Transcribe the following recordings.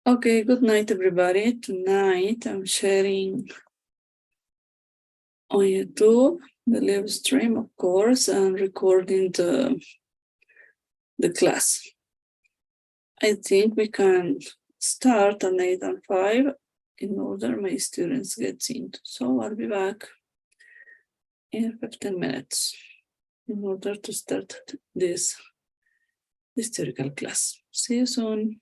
Okay, good night, everybody. Tonight I'm sharing on YouTube the live stream, of course, and recording the class. I think we can start at 8 and 5 in order my students get in. So I'll be back in 15 minutes in order to start this historical class. See you soon.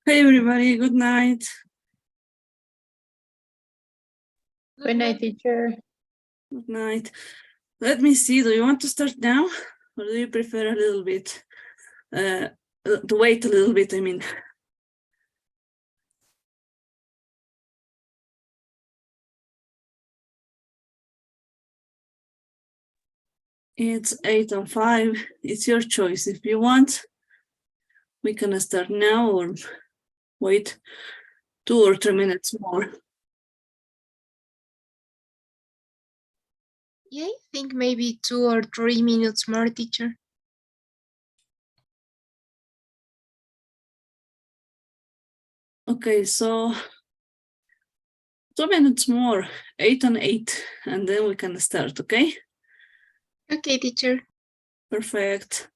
Hey everybody, good night. Good night, teacher. Good night. Let me see, do you want to start now? Or do you prefer a little bit, to wait a little bit, I mean? It's 8 and 5, it's your choice. If you want, we can start now or wait 2 or 3 minutes more. Yeah, I think maybe 2 or 3 minutes more, teacher. Okay, so 2 minutes more, 8 and 8, and then we can start, okay? Okay, teacher. Perfect.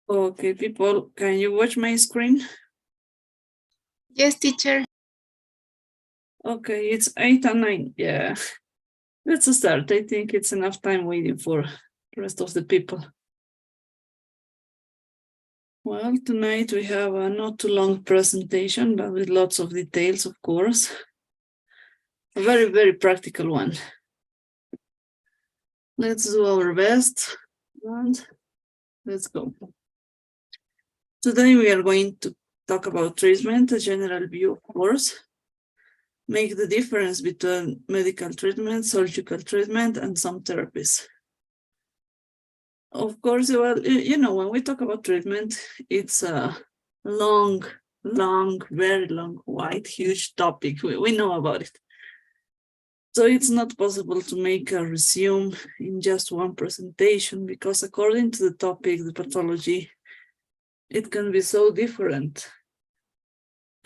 Okay, people, can you watch my screen? Yes, teacher. Okay, it's 8 and 9, yeah. Let's start. I think it's enough time waiting for the rest of the people. Well, tonight we have a not too long presentation, but with lots of details, of course. A very, very practical one. Let's do our best and let's go. Today we are going to talk about treatment, a general view, of course. Make the difference between medical treatment, surgical treatment, and some therapies. Of course, well, you know, when we talk about treatment, it's a long, very long, wide, huge topic. We know about it. So it's not possible to make a resume in just one presentation because according to the topic, the pathology, it can be so different.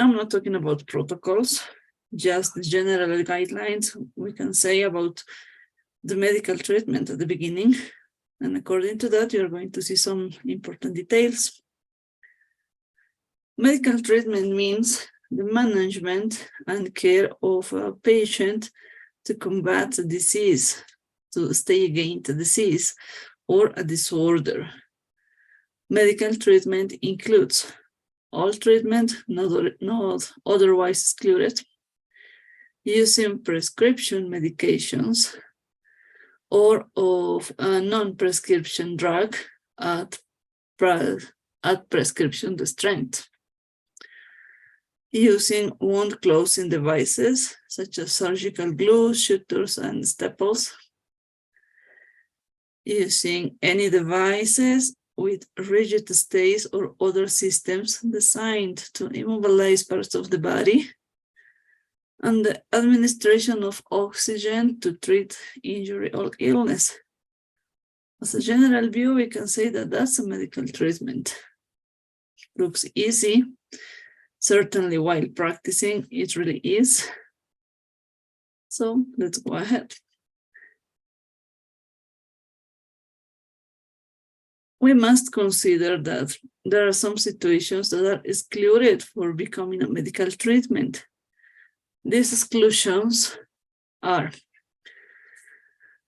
I'm not talking about protocols. just the general guidelines we can say about the medical treatment at the beginning. And according to that, you're going to see some important details. Medical treatment means the management and care of a patient to combat a disease, to stay against a disease or a disorder. Medical treatment includes all treatment not otherwise excluded, using prescription medications or of a non-prescription drug at prescription strength, using wound closing devices such as surgical glue, sutures, and staples, using any devices with rigid stays or other systems designed to immobilize parts of the body, and the administration of oxygen to treat injury or illness. As a general view, we can say that that's a medical treatment. Looks easy. Certainly while practicing, it really is. So let's go ahead. We must consider that there are some situations that are excluded for becoming a medical treatment. These exclusions are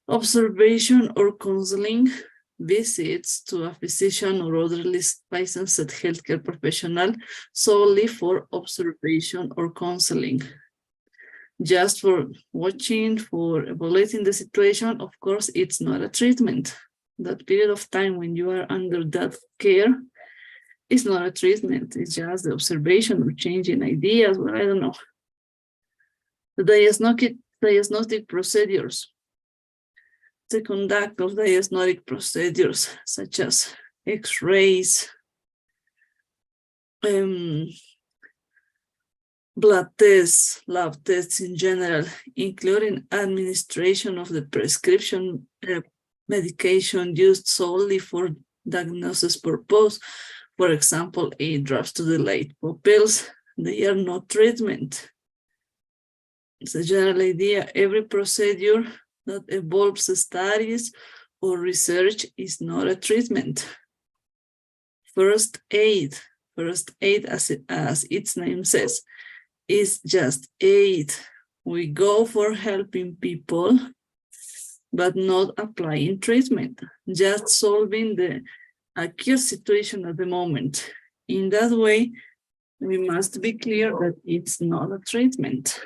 observation or counseling, visits to a physician or other licensed healthcare professional solely for observation or counseling. Just for watching, for evaluating the situation, of course, it's not a treatment. That period of time when you are under that care is not a treatment. It's just the observation or changing ideas, or I don't know. The diagnostic procedures. The conduct of diagnostic procedures such as X-rays, blood tests, lab tests in general, including administration of the prescription medication used solely for diagnosis purpose. For example, eye drops to dilate pupils, they are not treatment. It's a general idea. Every procedure that involves studies or research is not a treatment. First aid, as its name says, is just aid. We go for helping people, but not applying treatment, just solving the acute situation at the moment. In that way, we must be clear that it's not a treatment.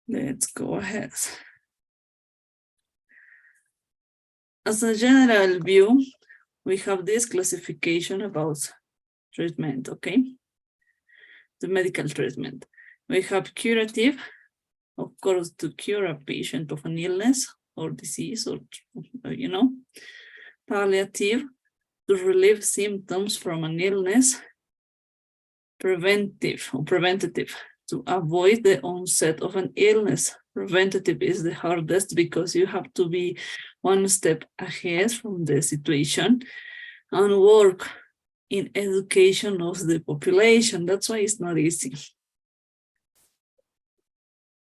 Let's go ahead. As a general view, we have this classification about treatment, okay? The medical treatment. We have curative, of course, to cure a patient of an illness or disease or, palliative, to relieve symptoms from an illness, preventative, to avoid the onset of an illness. Preventative is the hardest because you have to be one step ahead from the situation and work in education of the population. That's why it's not easy.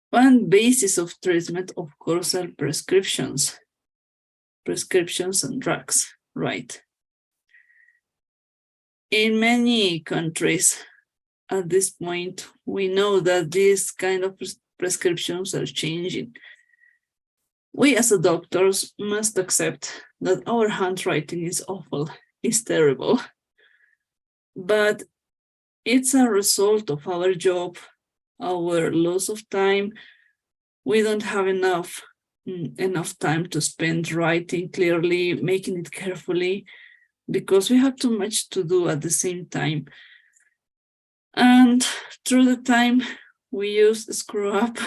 One basis of treatment, of course, are prescriptions and drugs, right? In many countries, at this point, we know that these kind of prescriptions are changing. We as doctors must accept that our handwriting is awful, is terrible, but it's a result of our job, our loss of time. We don't have enough time to spend writing clearly, making it carefully, because we have too much to do at the same time. And through the time, we use screw up.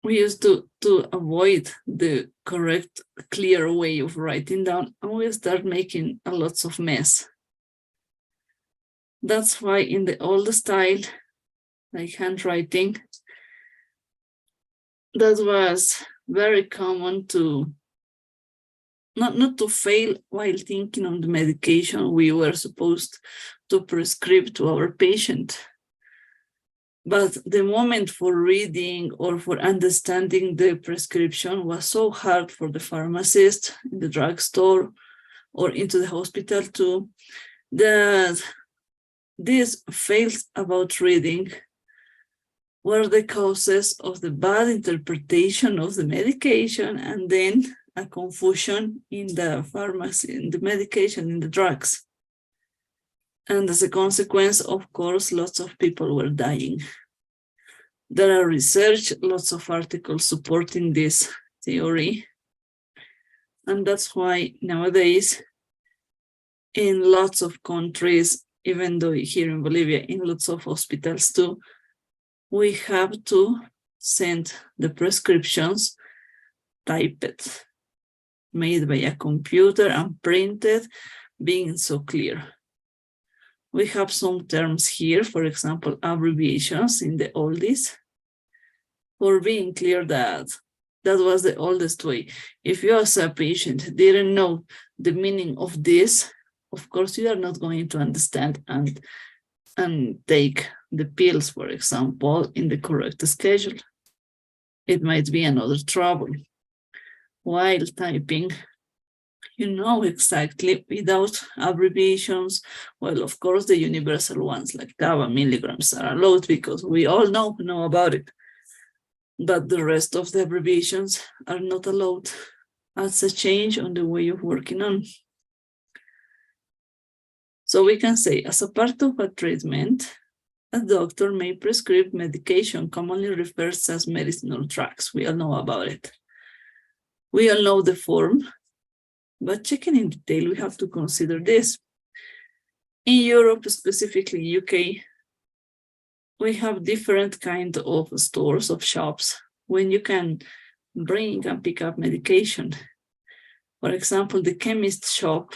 We used to avoid the correct, clear way of writing down, and we start making a lots of mess. That's why in the old style, like handwriting, that was very common to not to fail while thinking on the medication we were supposed to prescribe to our patient. But the moment for reading or for understanding the prescription was so hard for the pharmacist in the drugstore or into the hospital too, that these fails about reading were the causes of the bad interpretation of the medication and then a confusion in the pharmacy, in the medication, in the drugs. And as a consequence, of course, lots of people were dying. There are research, lots of articles supporting this theory. And that's why nowadays, in lots of countries, even though here in Bolivia, in lots of hospitals too, we have to send the prescriptions typed, made by a computer and printed, being so clear. We have some terms here, for example, abbreviations in the oldies, for being clear that that was the oldest way. If you as a patient didn't know the meaning of this, of course, you are not going to understand and take the pills, for example, in the correct schedule. It might be another trouble. While typing, you know exactly without abbreviations. Well, of course, the universal ones like GABA milligrams are allowed because we all know about it. But the rest of the abbreviations are not allowed. That's a change on the way of working on. So we can say, as a part of a treatment, a doctor may prescribe medication commonly referred to as medicinal drugs. We all know about it. We all know the form, but checking in detail, we have to consider this. In Europe, specifically UK, we have different kinds of stores, of shops, when you can bring and pick up medication. For example, the chemist shop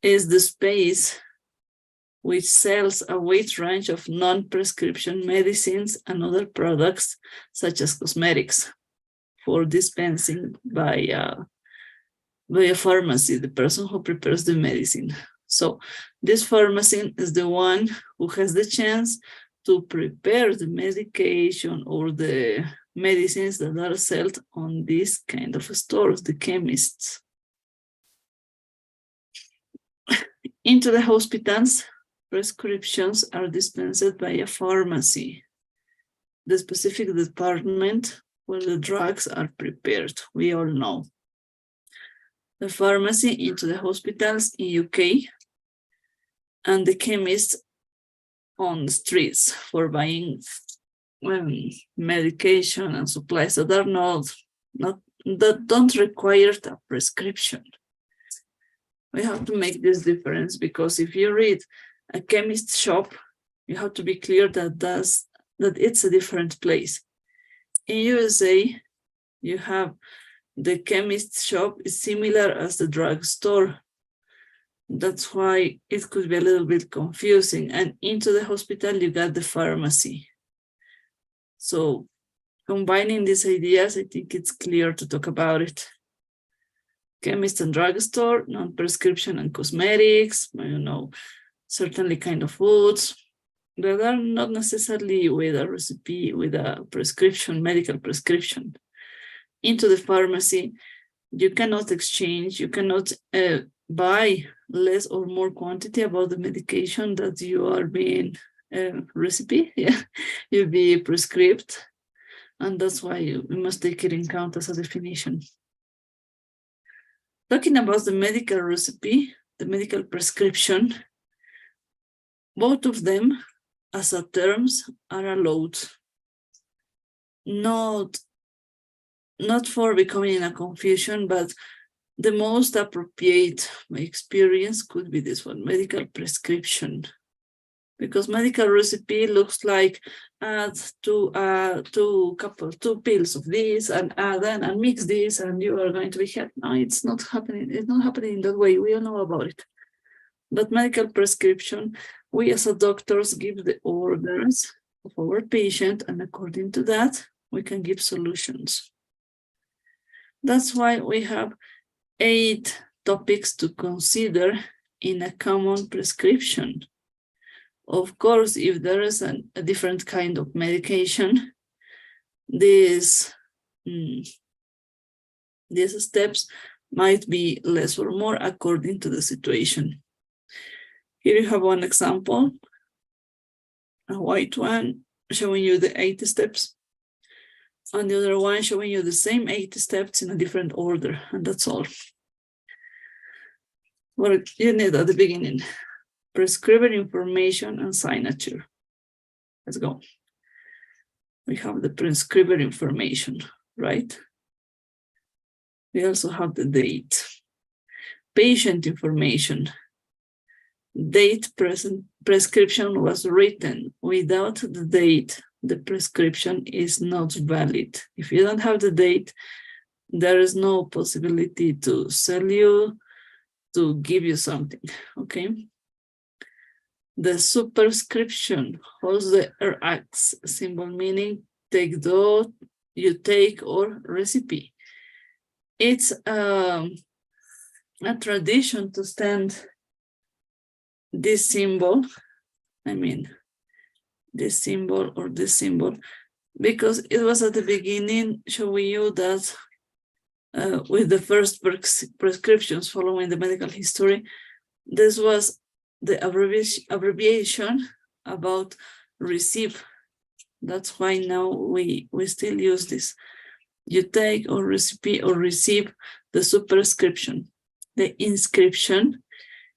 is the space which sells a wide range of non-prescription medicines and other products, such as cosmetics, for dispensing by a pharmacy, the person who prepares the medicine. So this pharmacy is the one who has the chance to prepare the medication or the medicines that are sold on these kind of stores, the chemists. Into the hospitals, prescriptions are dispensed by a pharmacy, the specific department where the drugs are prepared, we all know. The pharmacy into the hospitals in UK, and the chemists on the streets for buying medication and supplies that are that don't require a prescription. We have to make this difference because if you read a chemist shop, you have to be clear that it's a different place. In USA, you have the chemist shop is similar as the drugstore. That's why it could be a little bit confusing. And into the hospital, you got the pharmacy. So combining these ideas, I think it's clear to talk about it. Chemist and drugstore, non-prescription and cosmetics, certainly kind of foods that are not necessarily with a recipe, with a prescription, medical prescription. Into the pharmacy, you cannot exchange, you cannot buy less or more quantity about the medication that you are being recipe, you'll be prescribed, and that's why you must take it in account as a definition. Talking about the medical recipe, the medical prescription, both of them as a terms are allowed. Not for becoming in a confusion, but the most appropriate, my experience, could be this one, medical prescription. Because medical recipe looks like add two pills of this and add and mix this and you are going to be happy. No, it's not happening. It's not happening in that way. We all know about it. But medical prescription, we as a doctors give the orders of our patient, and according to that, we can give solutions. That's why we have 8 topics to consider in a common prescription. Of course, if there is a different kind of medication, these steps might be less or more according to the situation. Here you have one example, a white one showing you the 80 steps, and the other one showing you the same 80 steps in a different order, and that's all. What you need at the beginning: prescriber information and signature. Let's go. We have the prescriber information, right? We also have the date. Patient information. Date prescription was written. Without the date, the prescription is not valid. If you don't have the date, there is no possibility to sell you, to give you something, okay? The superscription holds the RX symbol, meaning take dose, you take, or recipe. It's a tradition to stand this symbol, this symbol or this symbol, because it was at the beginning showing you that with the first prescriptions following the medical history, this was the abbreviation about receive. That's why now we still use this. You take or recipe or receive the superscription. The inscription,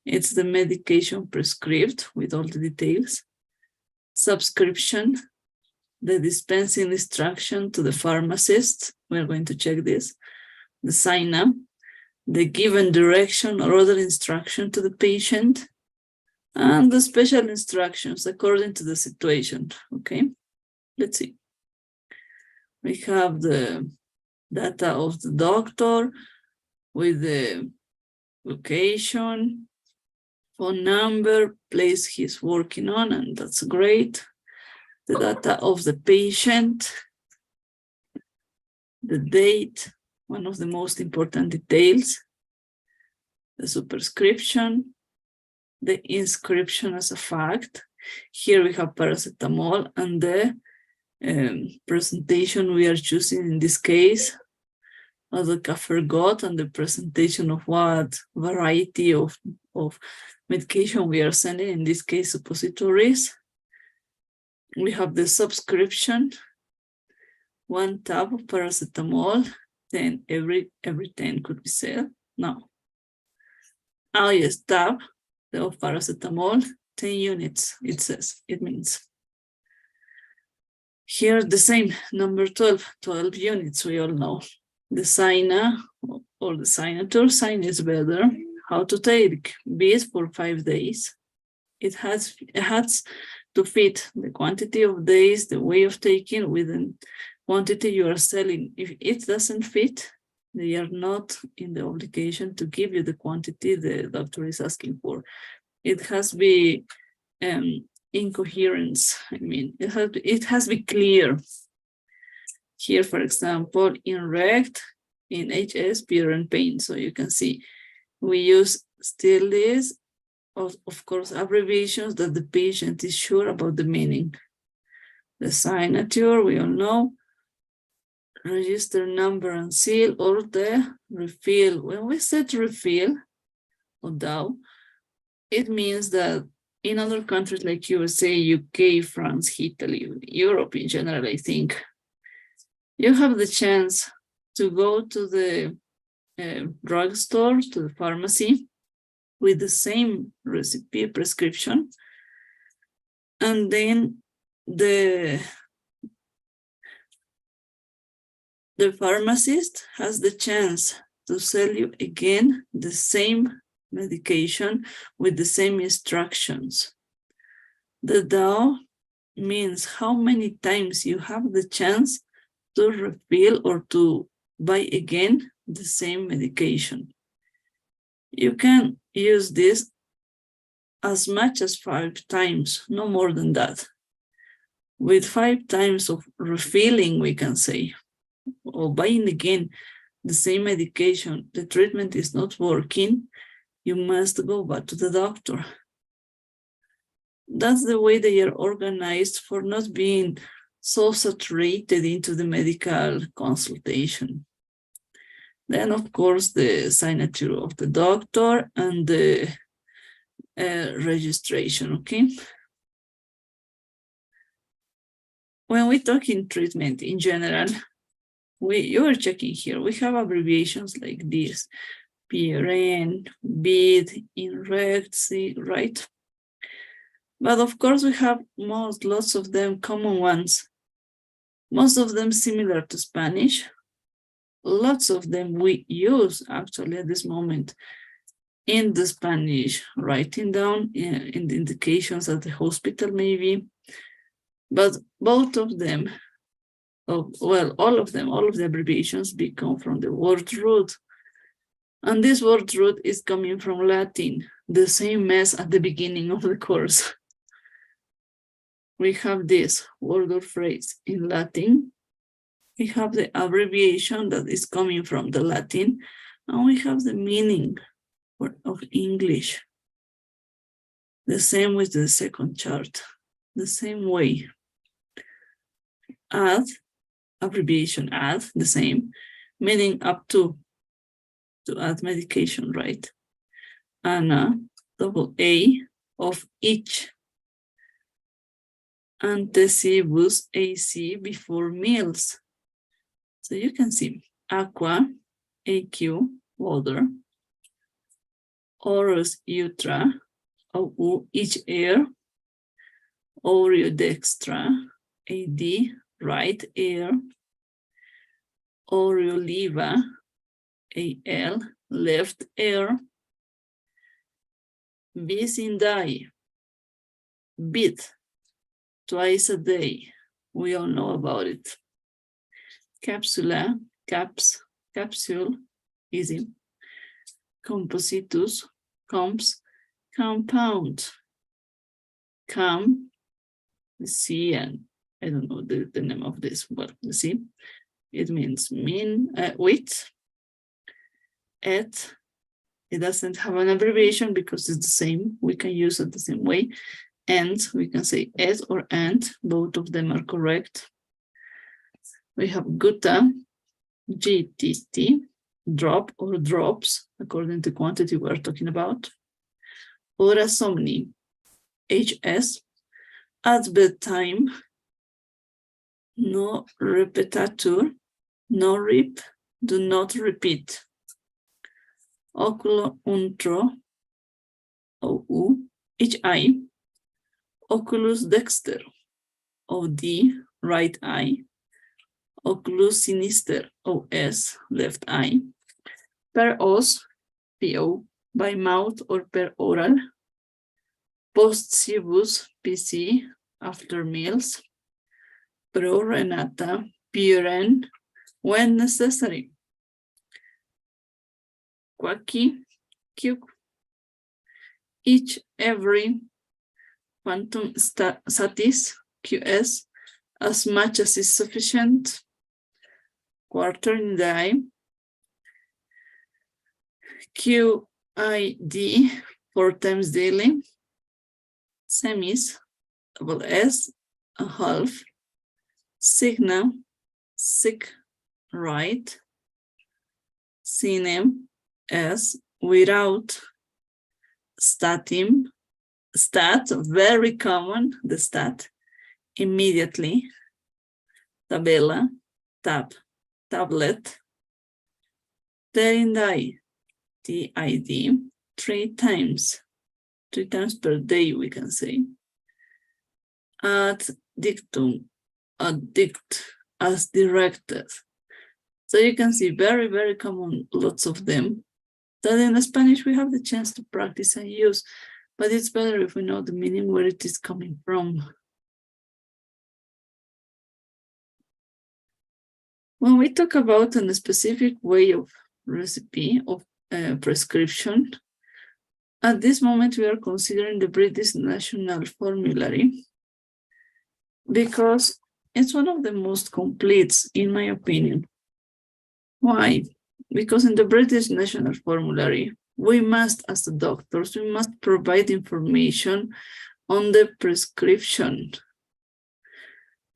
it's the medication prescribed with all the details. Subscription, the dispensing instruction to the pharmacist. We're going to check this. The sign-up, the given direction or other instruction to the patient, and the special instructions according to the situation, okay? Let's see. We have the data of the doctor with the location, phone number, place he's working on, and that's great. The data of the patient, the date, one of the most important details, the superscription, the inscription as a fact. Here we have paracetamol, and the presentation we are choosing in this case, the Caffergot, and the presentation of what variety of medication we are sending, in this case suppositories. We have the subscription, 1 tab of paracetamol, then every 10 could be said. No. Oh yes, tab of paracetamol, 10 units, it says, it means. Here the same, number 12 units, we all know. The signa or the signature, sign is better. How to take, be it for 5 days. It has to fit the quantity of days, the way of taking with the quantity you are selling. If it doesn't fit, they are not in the obligation to give you the quantity the doctor is asking for. It has to be incoherence. It has to be clear. Here, for example, in rect, in HS, beer and pain. So you can see we use still this, of course, abbreviations that the patient is sure about the meaning. The signature, we all know. Register number and seal, or the refill. When we said refill, or DAO, it means that in other countries like USA, UK, France, Italy, Europe in general, I think, you have the chance to go to the drugstore, to the pharmacy, with the same recipe prescription, and then the pharmacist has the chance to sell you again the same medication with the same instructions. The DAO means how many times you have the chance to refill or to buy again the same medication. You can use this as much as 5 times, no more than that. With 5 times of refilling, we can say, or buying again the same medication, the treatment is not working, you must go back to the doctor. That's the way they are organized for not being so saturated into the medical consultation. Then, of course, the signature of the doctor and the registration, okay? When we talk in treatment in general, you are checking here, we have abbreviations like this, PRN, BID, INRECT, right? But of course, we have lots of them common ones, most of them similar to Spanish. Lots of them we use actually at this moment in the Spanish, writing down in the indications at the hospital maybe. But both of them, all of the abbreviations come from the word root. And this word root is coming from Latin, the same as at the beginning of the course. We have this word or phrase in Latin. We have the abbreviation that is coming from the Latin, and we have the meaning of English. The same with the second chart, the same way. Add, abbreviation add, the same, meaning up to add medication, right? And double A of each. Antecibus AC before meals. So you can see aqua, AQ, water, orus utra, OU, each air, Oreodextra, AD, right air, Oreoliva, AL, left air, bis in die, bit, twice a day. We all know about it. Capsula, capsule, easy. Compositus, comps, compound. See, and I don't know the name of this, but you see, it means with, at. It doesn't have an abbreviation because it's the same. We can use it the same way. And we can say at or and, both of them are correct. We have gutta, GTT, drop or drops, according to quantity we're talking about. Ora somni, HS, at bedtime, no repetatur, no rip, do not repeat. Oculo untro, OU, each eye. Oculus dexter, OD, right eye. Oculus sinister, OS, left eye. Per os, PO, by mouth or per oral. Post cibus, PC, after meals. Pro renata, PRN, when necessary. Quacky, Q, each, every. Quantum satis, QS, as much as is sufficient. Quarter in the eye. QID, 4 times daily. Semis, double S, a half. Signa, sick, right. Sinem, S, without. Statim, stat, very common, the stat, immediately. Tabella, tab, tablet. Terindai, TID, 3 times per day, we can say. Ad dictum, addict, as directed. So you can see very, very common, lots of them. That in Spanish we have the chance to practice and use, but it's better if we know the meaning, where it is coming from. When we talk about a specific way of recipe, of prescription, at this moment we are considering the British National Formulary because it's one of the most complete, in my opinion. Why? Because in the British National Formulary, we must, as the doctors, we must provide information on the prescription.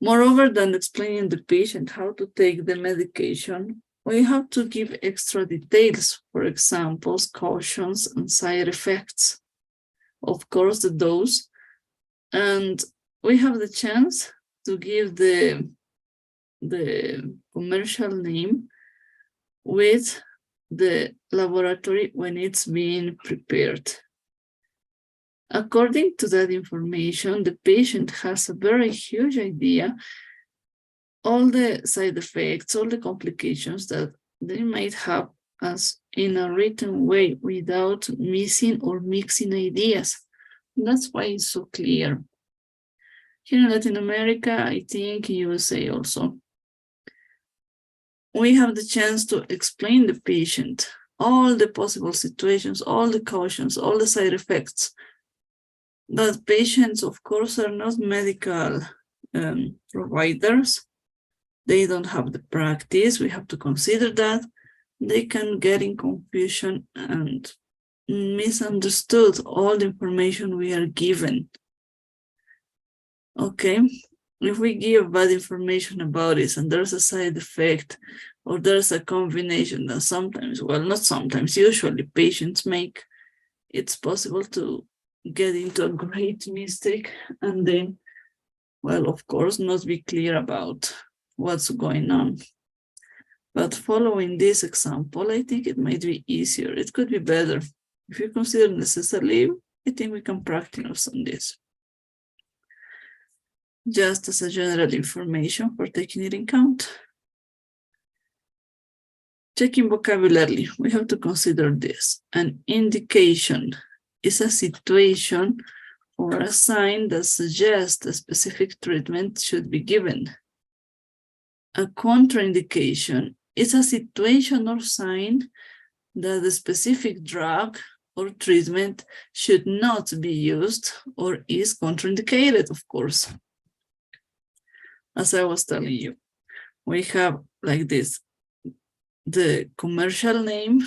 Moreover than explaining the patient how to take the medication, we have to give extra details, for examples, cautions, and side effects. Of course, the dose, and we have the chance to give the commercial name with the laboratory when it's being prepared. According to that information, the patient has a very huge idea all the side effects, all the complications that they might have as in a written way without missing or mixing ideas. That's why it's so clear. Here in Latin America, I think USA also, we have the chance to explain the patient all the possible situations, all the cautions, all the side effects. But patients, of course, are not medical providers. They don't have the practice. We have to consider that. They can get in confusion and misunderstood all the information we are given. Okay, if we give bad information about this and there's a side effect or there's a combination that sometimes, well, not sometimes, usually patients make, it's possible to get into a great mistake and then, well, of course, not be clear about what's going on. But following this example, I think it might be easier. It could be better. If you consider necessarily, I think we can practice on this. Just as a general information for taking it in account. Checking vocabulary, we have to consider this. An indication is a situation or a sign that suggests a specific treatment should be given. A contraindication is a situation or sign that the specific drug or treatment should not be used or is contraindicated, of course. As I was telling you, we have like this, the commercial name,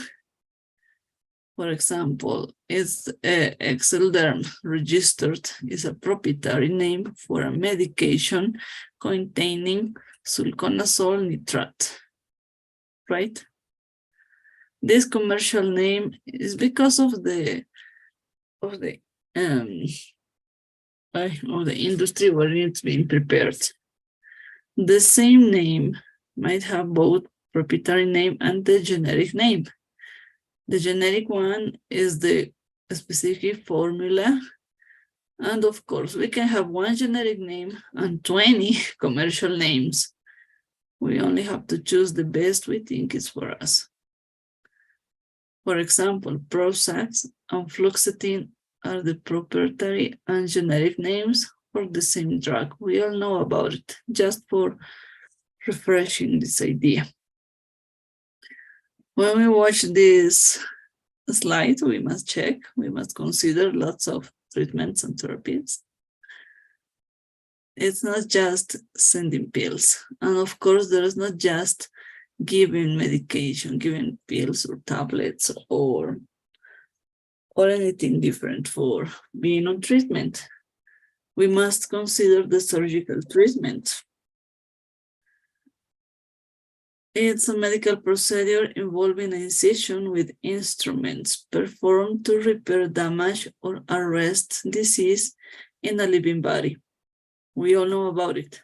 for example, is Exelderm registered, is a proprietary name for a medication containing sulconazole nitrate, right? This commercial name is because of the industry where it's being prepared. The same name might have both proprietary name and the generic name. The generic one is the specific formula. And of course, we can have one generic name and 20 commercial names. We only have to choose the best we think is for us. For example, Prozac and Fluoxetine are the proprietary and generic names for the same drug. We all know about it, just for refreshing this idea. When we watch this slide, we must check, we must consider lots of treatments and therapies. It's not just sending pills. And of course, there is not just giving medication, giving pills or tablets or anything different for being on treatment. We must consider the surgical treatment. It's a medical procedure involving an incision with instruments performed to repair damage or arrest disease in a living body. We all know about it.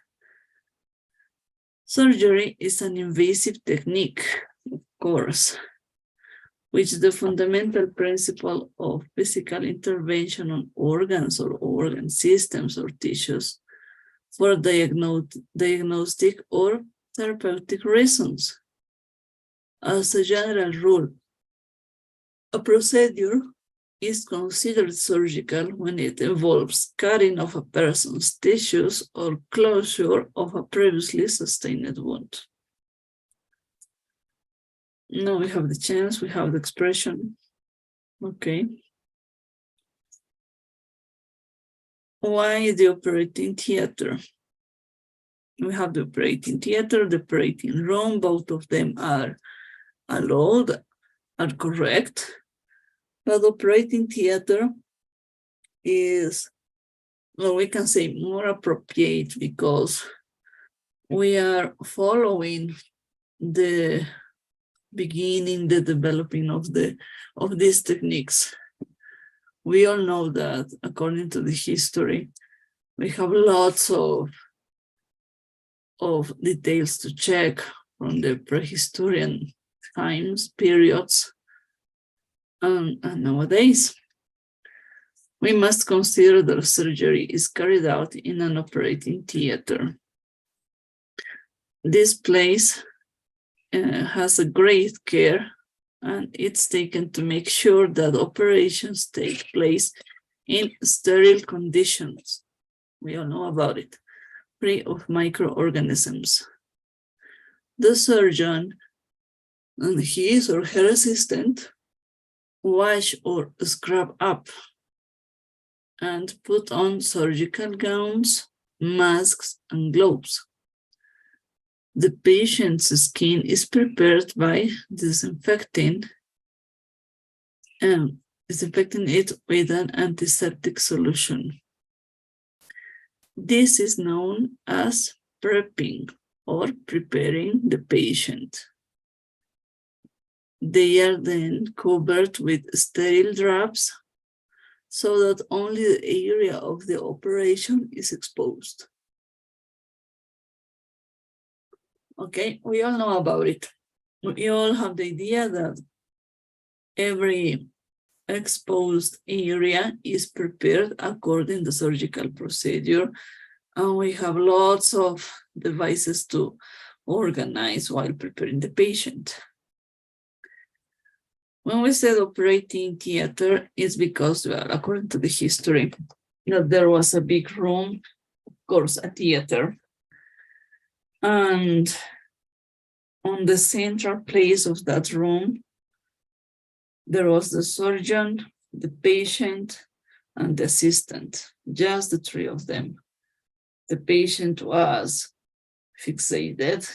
Surgery is an invasive technique, of course, which is the fundamental principle of physical intervention on organs or organ systems or tissues for diagnostic or therapeutic reasons. As a general rule, a procedure is considered surgical when it involves cutting of a person's tissues or closure of a previously sustained wound. Now we have the chance, we have the expression. Okay. Why the operating theater? We have the operating theater, the operating room, both of them are allowed, are correct. But operating theater is or we can say more appropriate, because we are following the beginning, the developing of these techniques. We all know that according to the history, we have lots of details to check from the prehistoric times, periods, and nowadays. We must consider that surgery is carried out in an operating theater. This place has a great care, and it's taken to make sure that operations take place in sterile conditions. We all know about it, free of microorganisms. The surgeon and his or her assistant wash or scrub up and put on surgical gowns, masks, and gloves. The patient's skin is prepared by disinfecting it with an antiseptic solution. This is known as prepping or preparing the patient. They are then covered with sterile wraps so that only the area of the operation is exposed. Okay, we all know about it. We all have the idea that every exposed area is prepared according to the surgical procedure, and we have lots of devices to organize while preparing the patient. When we said operating theater, it's because, well, according to the history, that there was a big room, of course, a theater, and on the central place of that room, there was the surgeon, the patient, and the assistant, just the three of them. The patient was fixated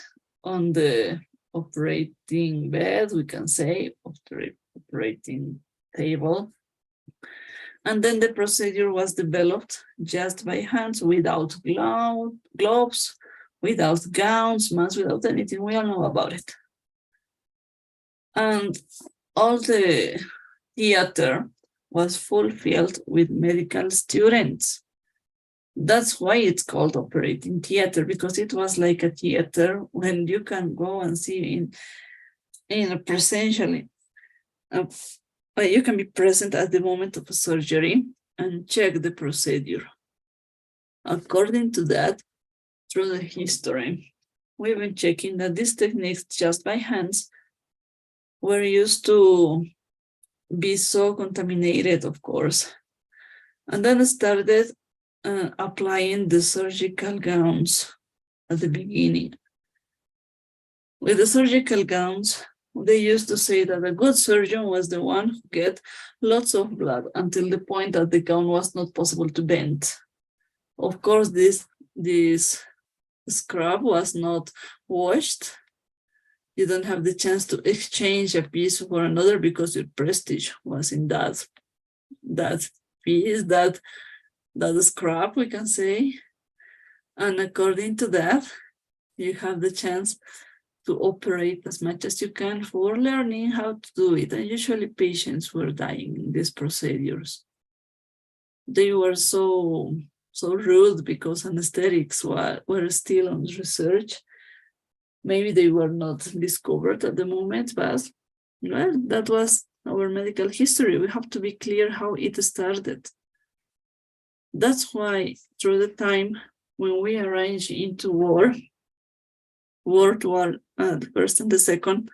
on the operating bed, we can say, operating table. And then the procedure was developed just by hands, without gloves, without gowns, masks, without anything. We all know about it. And all the theater was fulfilled with medical students. That's why it's called operating theater, because it was like a theater when you can go and see in presentially. You can be present at the moment of a surgery and check the procedure. According to that, through the history, we've been checking that these techniques just by hands were used to be so contaminated, of course. And then started applying the surgical gowns at the beginning. With the surgical gowns, they used to say that a good surgeon was the one who get lots of blood until the point that the gown was not possible to bend. Of course, this scrub was not washed. You don't have the chance to exchange a piece for another because your prestige was in that piece, that scrub, we can say. And according to that, you have the chance to operate as much as you can for learning how to do it. And usually patients were dying in these procedures. They were so rude because anesthetics were still on research. Maybe they were not discovered at the moment, but well, that was our medical history. We have to be clear how it started. That's why through the time when we arranged into World War, the first and the second,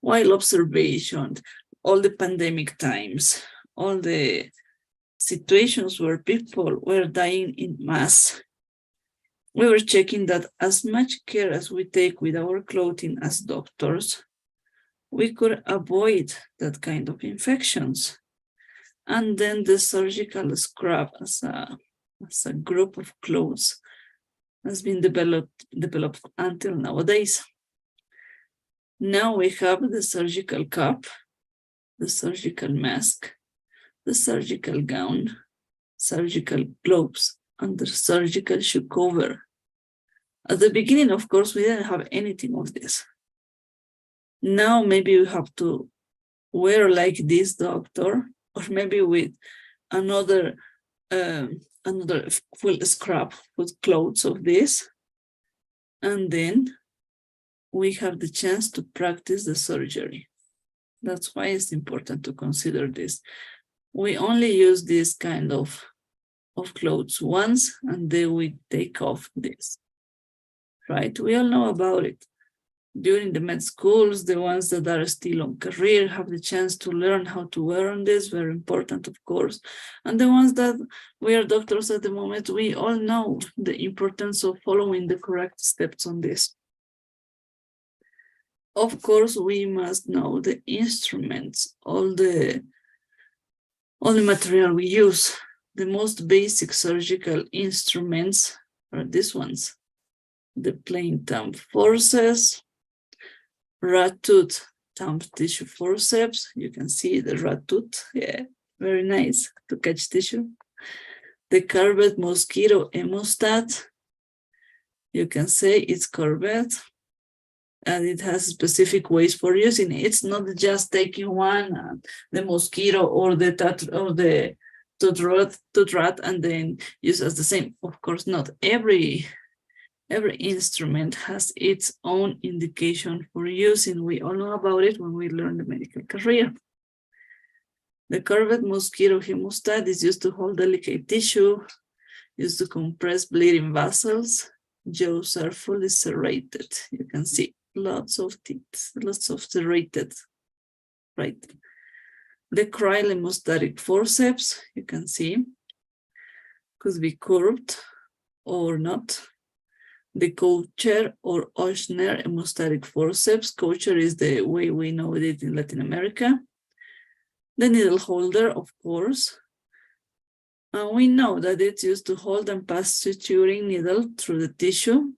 while observation, all the pandemic times, all the situations where people were dying in mass, we were checking that as much care as we take with our clothing as doctors, we could avoid that kind of infections. And then the surgical scrub as a group of clothes has been developed until nowadays. Now we have the surgical cap, the surgical mask, the surgical gown, surgical gloves, under surgical shoe cover. At the beginning, of course, we didn't have anything of this. Now maybe we have to wear like this doctor, or maybe with another full scrap with clothes of this. And then we have the chance to practice the surgery. That's why it's important to consider this. We only use this kind of clothes once, and then we take off this, right? We all know about it. During the med schools, the ones that are still on career have the chance to learn how to wear on this, very important, of course. And the ones that we are doctors at the moment, we all know the importance of following the correct steps on this. Of course, we must know the instruments, all the material we use. The most basic surgical instruments are these ones: the plain thumb forceps, rat tooth thumb tissue forceps. You can see the rat tooth, yeah, very nice to catch tissue. The curved mosquito hemostat. You can say it's curved, and it has specific ways for using it. It's not just taking one, the mosquito or the tooth rat, and then use as the same. Of course, not every instrument has its own indication for using. We all know about it when we learn the medical career. The curved mosquito hemostat is used to hold delicate tissue, used to compress bleeding vessels. Jaws are fully serrated. You can see lots of teeth, lots of serrated, right? The cryl hemostatic forceps, you can see, could be curved or not. The Kocher or Ochsner hemostatic forceps. Kocher is the way we know it in Latin America. The needle holder, of course. And we know that it's used to hold and pass suturing needle through the tissue,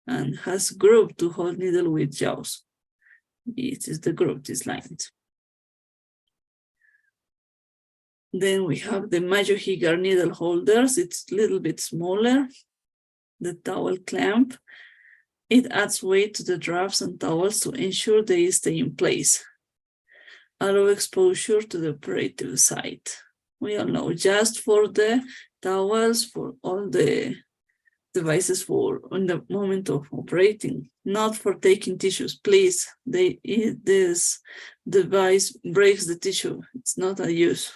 and has groove to hold needle with jaws. It is the groove, this line. Then we have the Mayo-Higar needle holders. It's a little bit smaller. The towel clamp. It adds weight to the drapes and towels to ensure they stay in place. Allow exposure to the operative site. We all know, just for the towels, for all the devices for in the moment of operating, not for taking tissues. Please, this device breaks the tissue. It's not a use.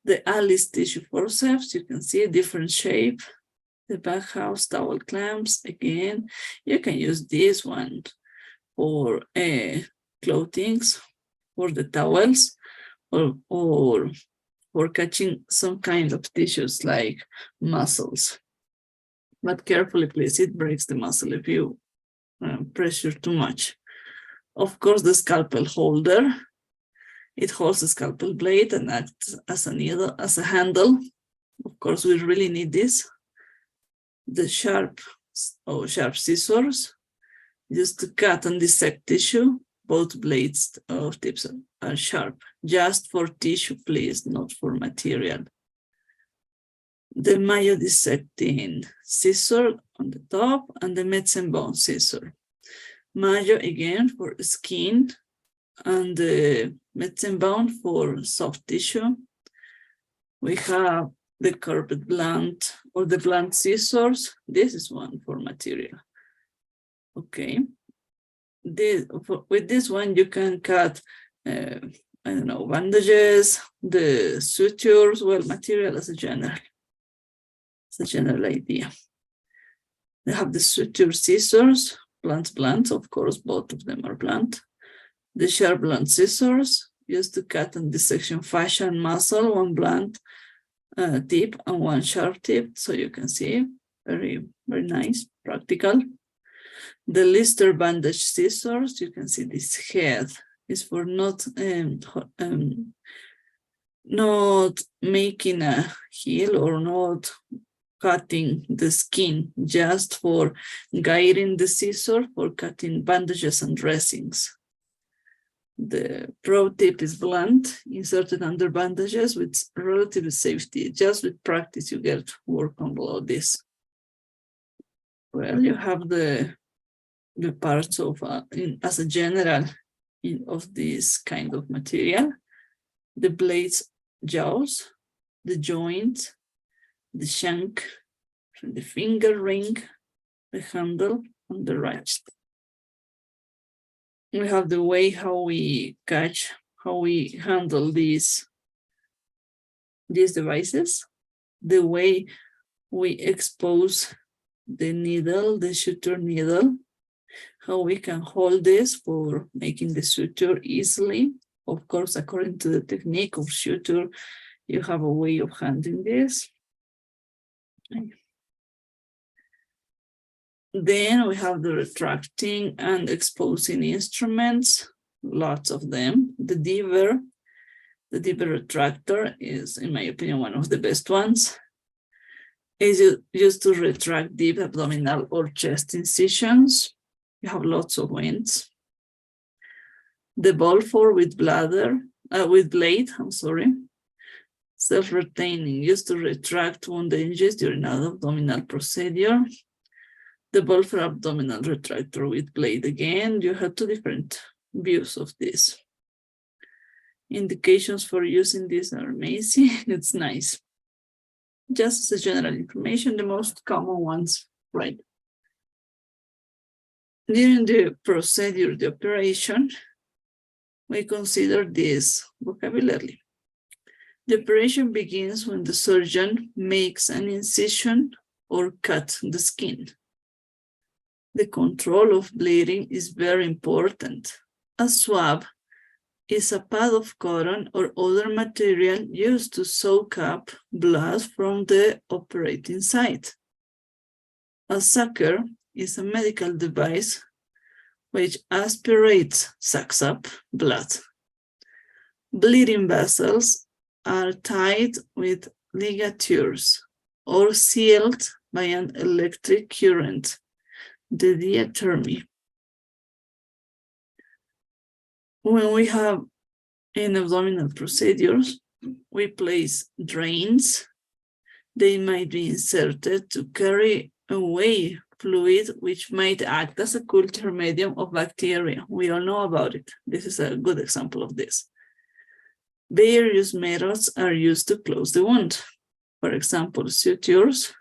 The Alice tissue forceps, you can see a different shape. The backhouse towel clamps, again, you can use this one for clothings, for the towels, or for catching some kind of tissues like muscles. But carefully, please, it breaks the muscle if you pressure too much. Of course, the scalpel holder. It holds the scalpel blade and acts as a needle, as a handle. Of course, we really need this. The sharp scissors, used to cut and dissect tissue. Both blades of tips are sharp, just for tissue, please, not for material. The Mayo dissecting scissor on the top, and the medicine bone scissor. Mayo again for skin, and the medicine bone for soft tissue. We have the curved blunt or the blunt scissors. This is one for material. Okay. With this one, you can cut, I don't know, bandages, the sutures, well, material as a general idea. They have the suture scissors, blunt, of course, both of them are blunt. The sharp blunt scissors, used to cut and dissection fascia and muscle, one blunt tip and one sharp tip, so you can see, very, very nice, practical. The Lister bandage scissors, you can see this head is for not making a heel or not cutting the skin, just for guiding the scissor for cutting bandages and dressings. The pro tip is blunt, inserted under bandages with relative safety. Just with practice, you get to work on all this. Well, you have the parts of, as a general of this kind of material. The blades, jaws, the joint, the shank, the finger ring, the handle, and the ratchet. We have the way how we catch, how we handle these devices, the way we expose the needle, the suture needle, how we can hold this for making the suture easily. Of course, according to the technique of suture, you have a way of handling this. Then we have the retracting and exposing instruments, lots of them. The Deaver retractor is, in my opinion, one of the best ones. Is used to retract deep abdominal or chest incisions. You have lots of winds. The Bolfor with blade, self-retaining, used to retract wound hinges during an abdominal procedure. The Bolfor abdominal retractor with blade again. You have two different views of this. Indications for using this are amazing. It's nice. Just as a general information, the most common ones, right? During the procedure, the operation, we consider this vocabulary. The operation begins when the surgeon makes an incision or cuts the skin. The control of bleeding is very important. A swab is a pad of cotton or other material used to soak up blood from the operating site. A sucker is a medical device which sucks up blood. Bleeding vessels are tied with ligatures or sealed by an electric current, the diathermy. When we have in abdominal procedures, we place drains. They might be inserted to carry away fluid which might act as a culture medium of bacteria. We all know about it. This is a good example of this. Various methods are used to close the wound. For example, sutures,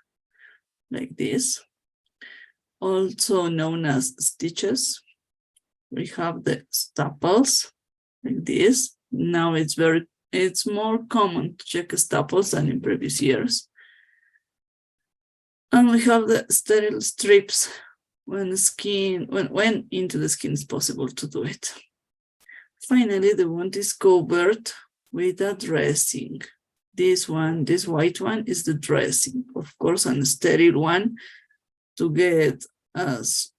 like this, also known as stitches. We have the staples, like this. Now it's more common to check staples than in previous years. And we have the sterile strips when into the skin is possible to do it. Finally, the wound is covered with a dressing. This white one is the dressing, of course, and a sterile one to get as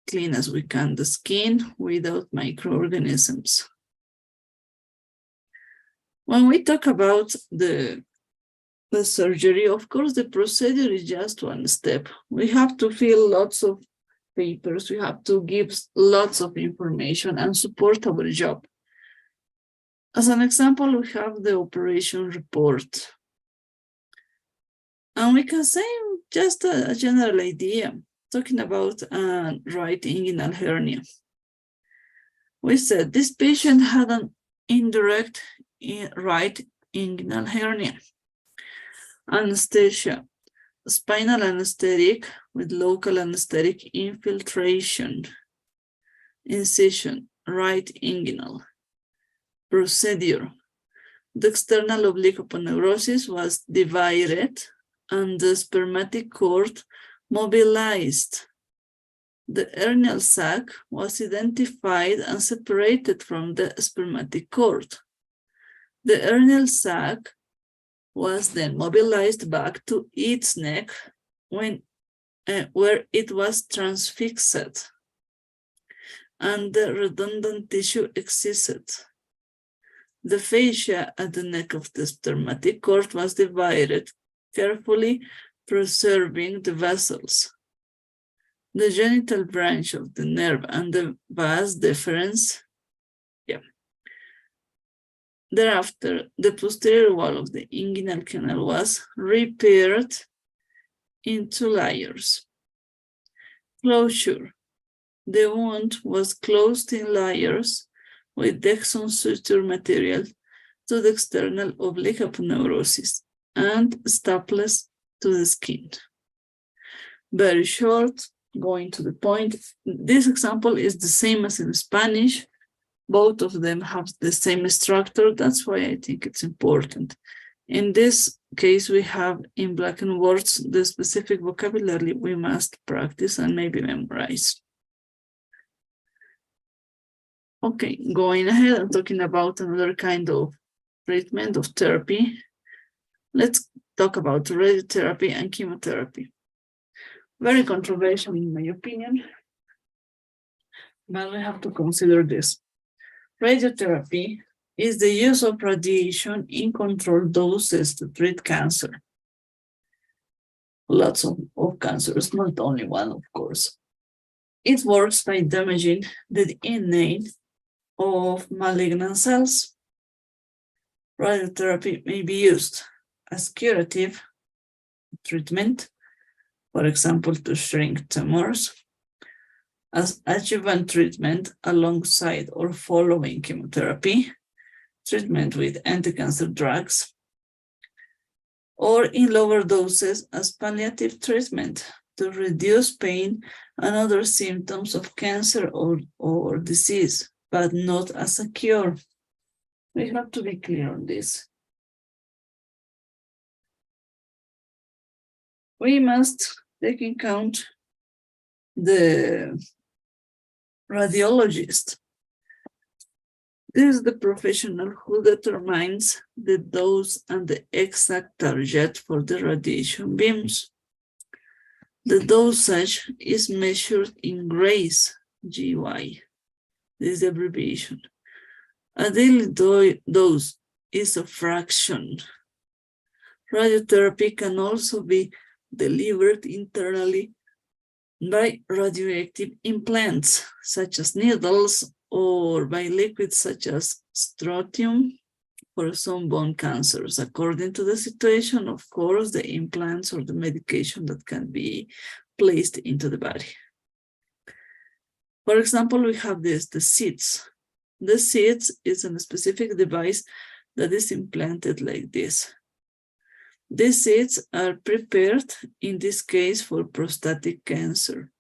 clean as we can the skin without microorganisms. When we talk about the surgery, of course, the procedure is just one step. We have to fill lots of papers. We have to give lots of information and support our job. As an example, we have the operation report. And we can say just a general idea, talking about a right inguinal hernia. We said this patient had an indirect right inguinal hernia. Anesthesia, spinal anesthetic with local anesthetic infiltration. Incision, right inguinal. Procedure, the external oblique aponeurosis was divided and the spermatic cord mobilized. The hernial sac was identified and separated from the spermatic cord. The hernial sac was then mobilized back to its neck where it was transfixed and the redundant tissue excised. The fascia at the neck of the spermatic cord was divided, carefully preserving the vessels. The genital branch of the nerve and the vas deferens Thereafter, the posterior wall of the inguinal canal was repaired in 2 layers. Closure. The wound was closed in layers with Dexon suture material to the external oblique aponeurosis and staples to the skin. Very short, going to the point. This example is the same as in Spanish. Both of them have the same structure. That's why I think it's important. In this case, we have in black and words the specific vocabulary we must practice and maybe memorize. Okay, going ahead and talking about another kind of treatment of therapy. Let's talk about radiotherapy and chemotherapy. Very controversial in my opinion, but we have to consider this. Radiotherapy is the use of radiation in controlled doses to treat cancer. Lots of cancers, not only one, of course. It works by damaging the DNA of malignant cells. Radiotherapy may be used as curative treatment, for example, to shrink tumors, as adjuvant treatment alongside or following chemotherapy, treatment with anti-cancer drugs, or in lower doses as palliative treatment to reduce pain and other symptoms of cancer or disease, but not as a cure. We have to be clear on this. We must take into account the radiologist. This is the professional who determines the dose and the exact target for the radiation beams. The dosage is measured in grays, GY. This is the abbreviation. A daily dose is a fraction. Radiotherapy can also be delivered internally by radioactive implants, such as needles, or by liquids such as strontium for some bone cancers. According to the situation, of course, the implants or the medication that can be placed into the body. For example, we have the seeds. The seeds is a specific device that is implanted like this. These seeds are prepared, in this case, for prostatic cancer.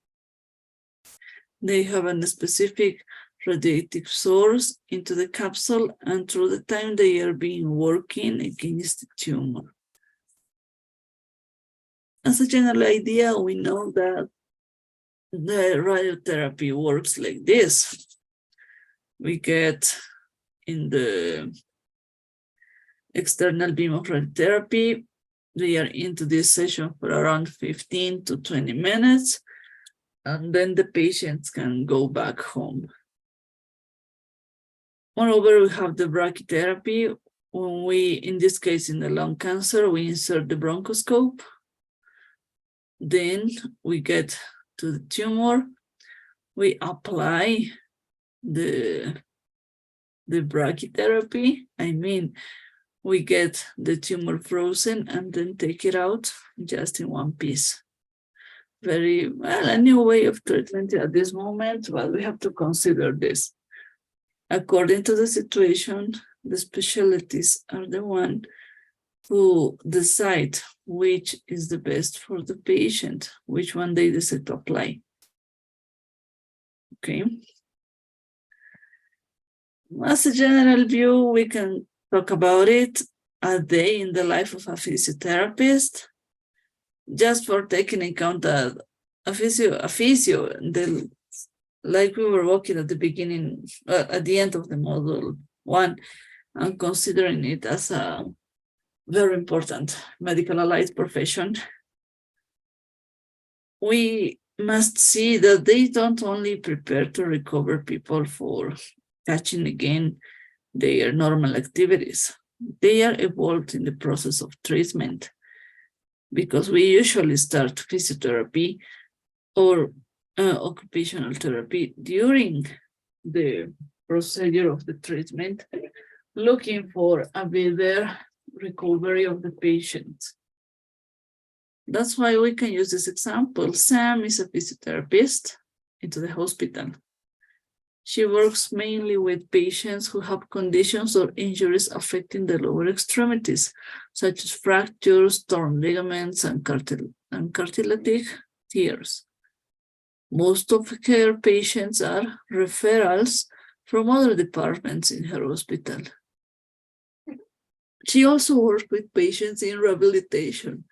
They have a specific radioactive source into the capsule, and through the time they are being working against the tumor. As a general idea, we know that the radiotherapy works like this. We get in the external beam of radiotherapy, they are into this session for around 15 to 20 minutes, and then the patients can go back home. Moreover, we have the brachytherapy. When we, in this case, in the lung cancer, we insert the bronchoscope. Then we get to the tumor. We apply the brachytherapy. I mean, we get the tumor frozen and then take it out just in one piece. Very well, a new way of treatment at this moment, but we have to consider this. According to the situation, the specialties are the one who decide which is the best for the patient, which one they decide to apply. Okay. As a general view, we can talk about it a day in the life of a physiotherapist, just for taking into account that a physio, like we were walking at the beginning, at the end of the module 1, and considering it as a very important medical allied profession. We must see that they don't only prepare to recover people for catching again their normal activities. They are involved in the process of treatment, because we usually start physiotherapy or occupational therapy during the procedure of the treatment, looking for a better recovery of the patient. That's why we can use this example. Sam is a physiotherapist into the hospital. She works mainly with patients who have conditions or injuries affecting the lower extremities, such as fractures, torn ligaments, and cartilage tears. Most of her patients are referrals from other departments in her hospital. She also works with patients in rehabilitation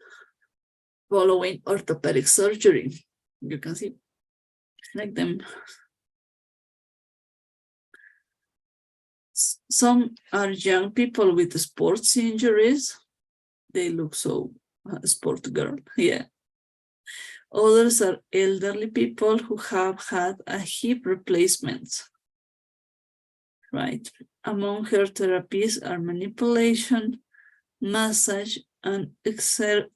following orthopedic surgery. You can see like them. Some are young people with sports injuries. They look so sport girl, yeah. Others are elderly people who have had a hip replacement, right? Among her therapies are manipulation, massage, and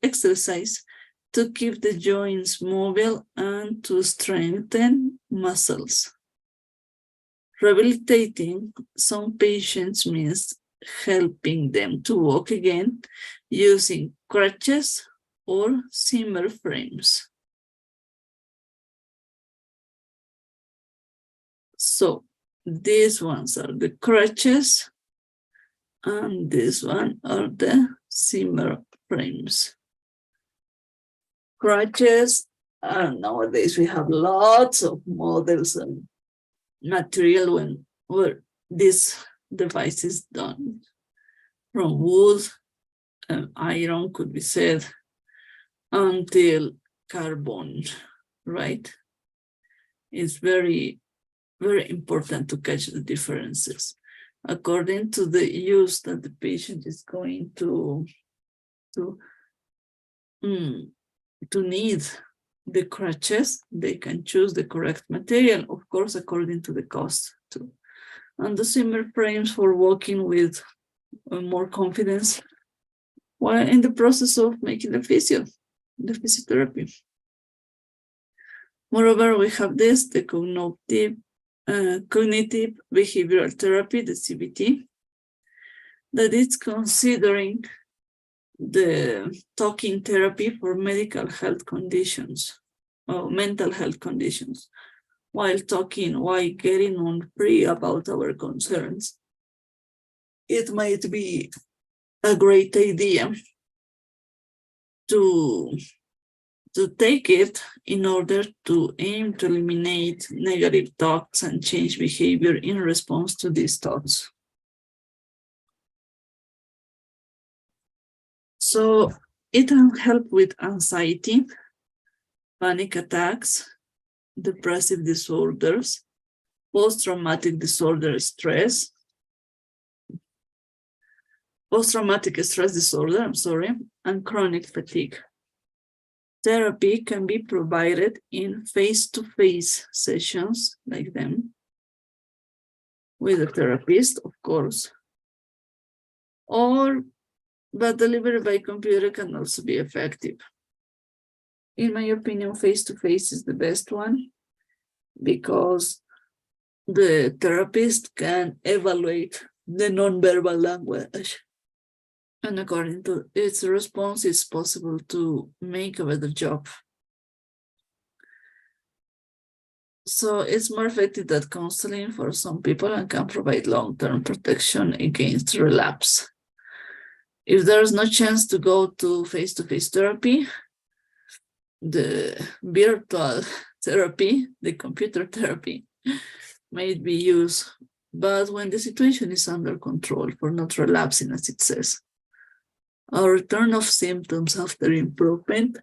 exercise to keep the joints mobile and to strengthen muscles. Rehabilitating some patients means helping them to walk again using crutches or Zimmer frames. So these ones are the crutches and this one are the Zimmer frames. Crutches, nowadays we have lots of models and material where this device is done from wood, iron could be said, until carbon, right? It's very, very important to catch the differences according to the use that the patient is going to need the crutches. They can choose the correct material, of course, according to the cost too. And the Zimmer frames for walking with more confidence while in the process of making the physiotherapy. Moreover, we have this, the cognitive behavioral therapy, the CBT, that is considering the talking therapy for medical health conditions or mental health conditions, while getting on free about our concerns. It might be a great idea to take it in order to aim to eliminate negative thoughts and change behavior in response to these thoughts. So it can help with anxiety, panic attacks, depressive disorders, post-traumatic disorder stress, post-traumatic stress disorder, and chronic fatigue. Therapy can be provided in face-to-face sessions like them, with a therapist, of course, but delivered by computer can also be effective. In my opinion, face-to-face is the best one because the therapist can evaluate the nonverbal language. And according to its response, it's possible to make a better job. So it's more effective than counseling for some people and can provide long-term protection against relapse. If there's no chance to go to face-to-face therapy, the virtual therapy, the computer therapy, may be used, but when the situation is under control for not relapsing, as it says. A return of symptoms after improvement,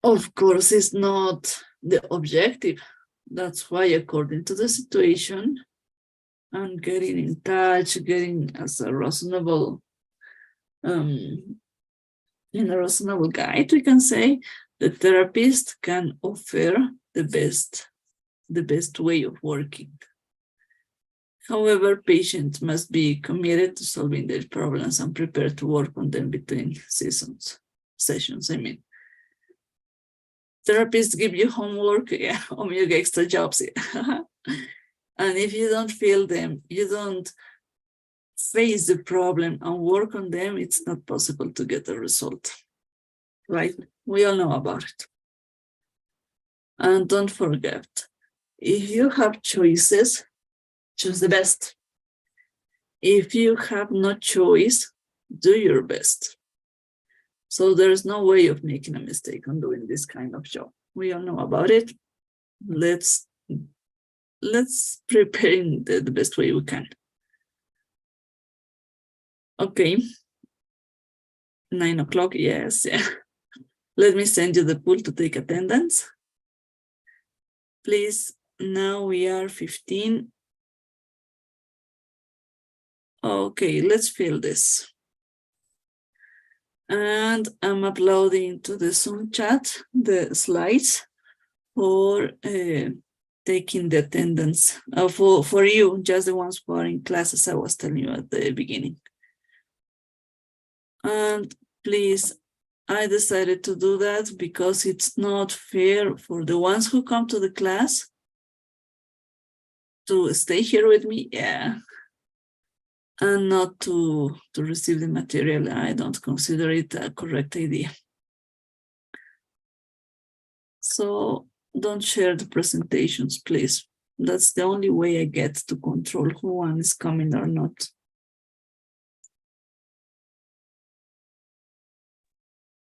of course, is not the objective. That's why, according to the situation, and getting in touch, getting as a reasonable, in a reasonable guide, we can say, the therapist can offer the best way of working. However, patients must be committed to solving their problems and prepared to work on them between sessions. Therapists give you homework, or you get extra jobs. And if you don't feel them, you don't face the problem and work on them, it's not possible to get a result, right? We all know about it. And don't forget, if you have choices, choose the best. If you have no choice, do your best. So there's no way of making a mistake on doing this kind of job. We all know about it. Let's prepare in the best way we can. Okay. 9 o'clock, yes, yeah. Let me send you the pool to take attendance. Please, now we are 15. Okay, let's fill this. And I'm uploading to the Zoom chat the slides for taking the attendance for you, just the ones who are in classes I was telling you at the beginning. And please, I decided to do that because it's not fair for the ones who come to the class to stay here with me, yeah, and not to receive the material. I don't consider it a correct idea. So don't share the presentations, please. That's the only way I get to control who one is coming or not.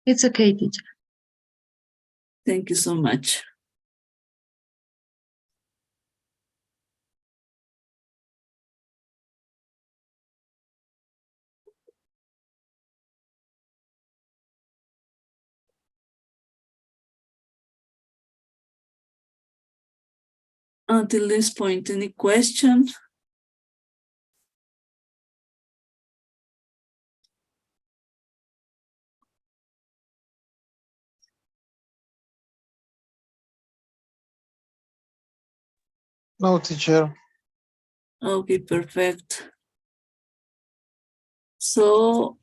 It's okay, teacher. Thank you so much. Until this point, any question? No, teacher. Okay, perfect. So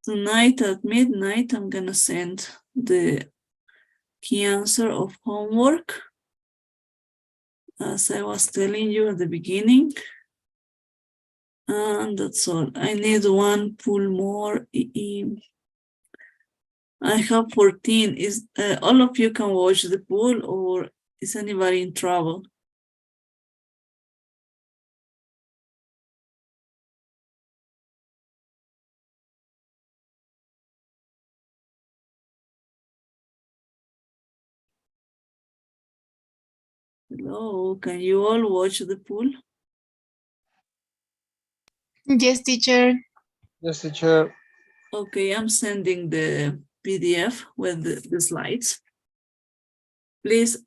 tonight at midnight, I'm gonna send the key answer of homework, as I was telling you at the beginning. And that's all. I need one pool more. I have 14. Is all of you can watch the pool, or is anybody in trouble? Hello, can you all watch the pool? Yes, teacher. Yes, teacher. Okay, I'm sending the PDF with the slides. Please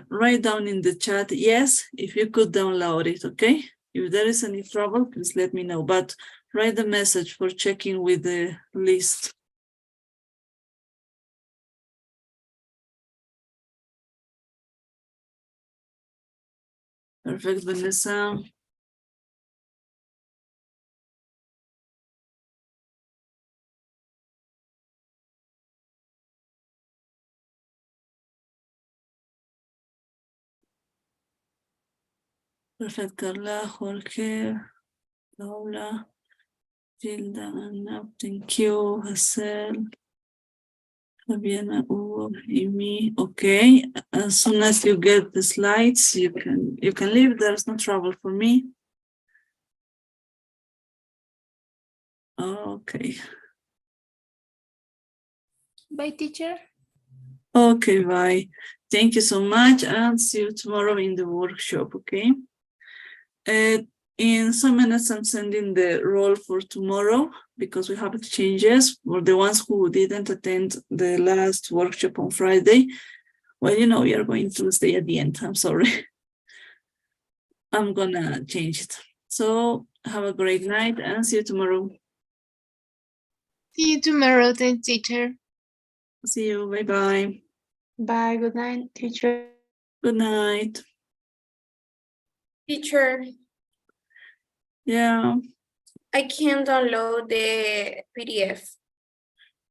write down in the chat, yes, if you could download it, okay? If there is any trouble, please let me know, but write the message for checking with the list. Perfect, Vanessa. Perfect, Carla, Jorge, Paula, Gilda, Anna, thank you, Hazel, Fabiana, Hugo, Amy. Okay, as soon as you get the slides, you can leave. There's no trouble for me. Okay. Bye, teacher. Okay, bye. Thank you so much, and see you tomorrow in the workshop, okay? In some minutes, I'm sending the role for tomorrow because we have changes for the ones who didn't attend the last workshop on Friday. Well, you know, we are going to stay at the end. I'm sorry. I'm gonna change it. So have a great night and see you tomorrow. See you tomorrow, then, teacher. See you. Bye-bye. Bye. Good night, teacher. Good night. Teacher, Yeah. I can't download the PDF.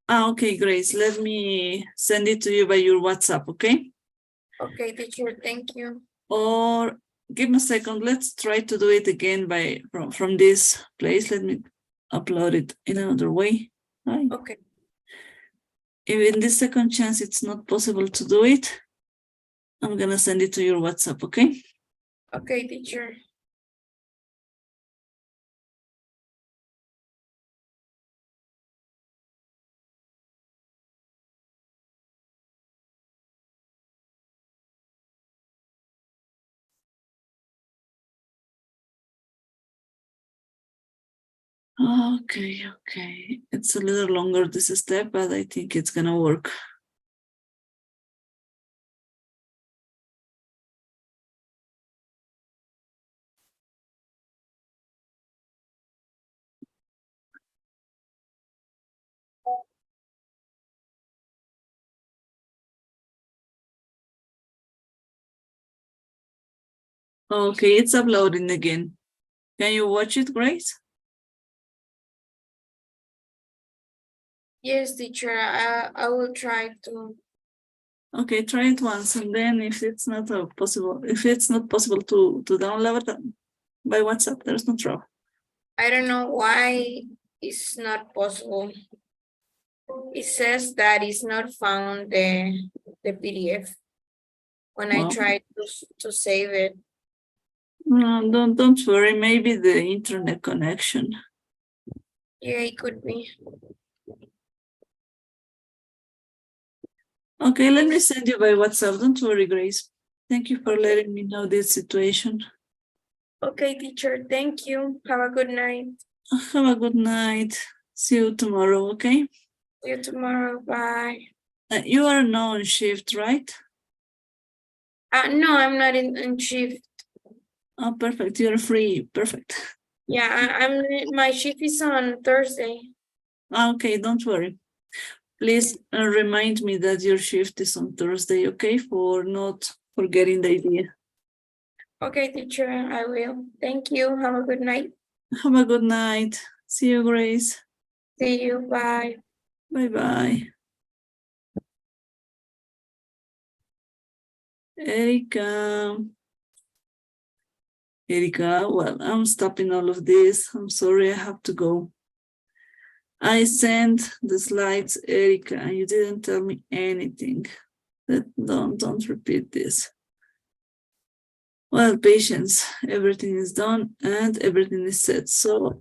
Okay, Grace. Let me send it to you by your WhatsApp, okay? Okay, teacher, thank you. Or give me a second. Let's try to do it again from this place. Let me upload it in another way. Right. Okay. If in this second chance it's not possible to do it, I'm gonna send it to your WhatsApp, okay? Okay, teacher. Okay. It's a little longer this step, but I think it's gonna work. Okay, it's uploading again. Can you watch it, Grace? Yes, teacher. I will try to. Okay, try it once, and then if it's not possible to download it by WhatsApp, there's no trouble. I don't know why it's not possible. It says that it's not found the PDF when I Well, try to save it. no, don't worry. Maybe the internet connection. Yeah, it could be. Okay, let me send you by WhatsApp. Don't worry, Grace. Thank you for letting me know this situation. Okay, teacher. Thank you. Have a good night. Have a good night. See you tomorrow, okay? See you tomorrow. Bye. You are now on shift, right? No, I'm not in shift. Oh, perfect. You're free. Perfect. Yeah, my shift is on Thursday. Okay, don't worry. Please remind me that your shift is on Thursday, okay? For not forgetting the idea. Okay, teacher, I will. Thank you. Have a good night. Have a good night. See you, Grace. See you. Bye. Bye-bye. Erika, well, I'm stopping all of this. I'm sorry, I have to go. I sent the slides, Erika, and you didn't tell me anything. Don't repeat this. Well, patience, everything is done and everything is set. So